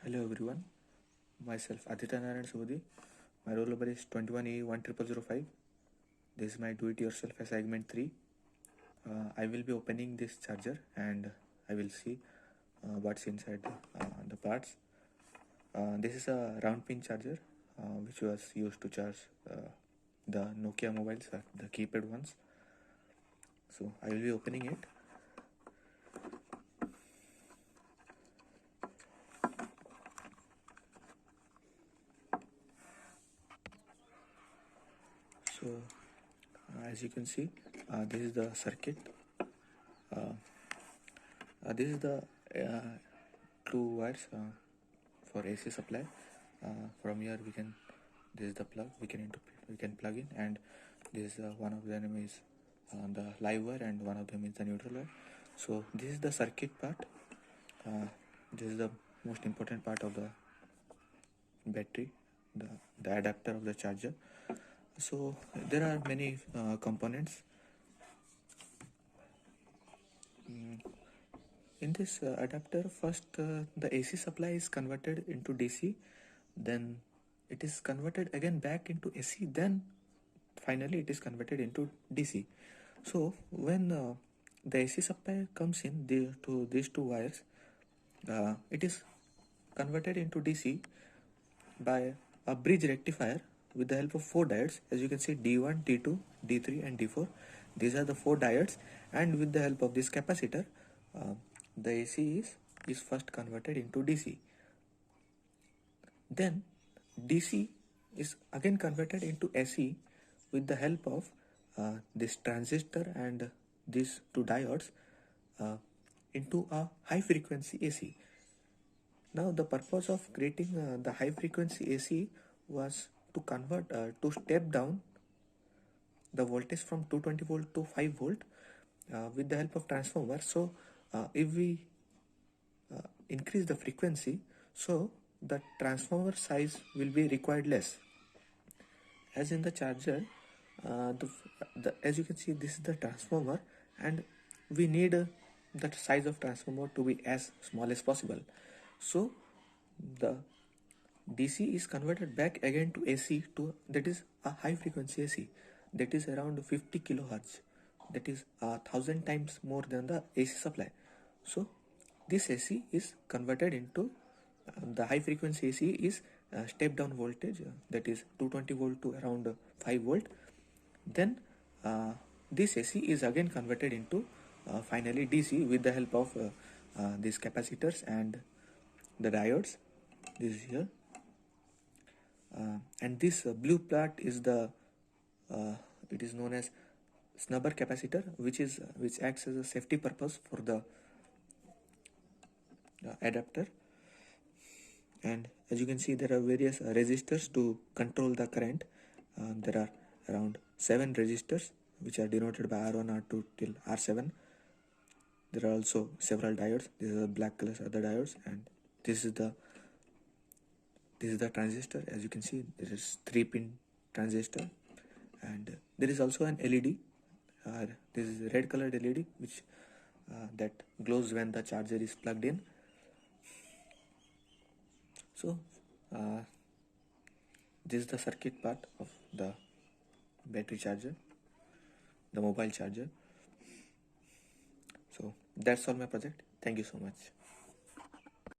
Hello everyone, myself Aditya Narayan Subudhi. My roll number is 21A10005. This is my do it yourself assignment 3. I will be opening this charger and I will see what's inside the parts. This is a round pin charger which was used to charge the Nokia mobiles, the keypad ones. So I will be opening it. So as you can see, this is the circuit. This is the two wires for AC supply. From here this is the plug we can plug in, and this one of them is the live wire and one of them is the neutral wire. So this is the circuit part. This is the most important part of the battery, the adapter of the charger. So there are many components. In this adapter, first the AC supply is converted into DC, then it is converted again back into AC, then finally it is converted into DC. So when the AC supply comes in to these two wires, it is converted into DC by a bridge rectifier with the help of 4 diodes. As you can see, D1, D2, D3 and D4. These are the 4 diodes, and with the help of this capacitor, the AC is first converted into DC. Then DC is again converted into AC with the help of this transistor and these 2 diodes into a high frequency AC. Now the purpose of creating the high frequency AC was to convert to step down the voltage from 220 volt to 5 volt with the help of transformer. So if we increase the frequency, so the transformer size will be required less. As in the charger, as you can see, this is the transformer, and we need the size of transformer to be as small as possible. So the DC is converted back again to AC, that is a high frequency AC, that is around 50 kilohertz, that is 1000 times more than the AC supply. So this AC is converted into the high frequency AC is step down voltage, that is 220 volt to around 5 volt. Then this AC is again converted into finally DC with the help of these capacitors and the diodes. This is here, and this blue part is it is known as snubber capacitor, which acts as a safety purpose for the adapter. And as you can see, there are various resistors to control the current. There are around 7 resistors which are denoted by R1, R2 till R7. There are also several diodes. These are the black colors are the diodes, and this is the transistor. As you can see, there is 3-pin transistor, and there is also an LED. This is a red colored LED which that glows when the charger is plugged in. So this is the circuit part of the battery charger, the mobile charger. So that's all my project. Thank you so much.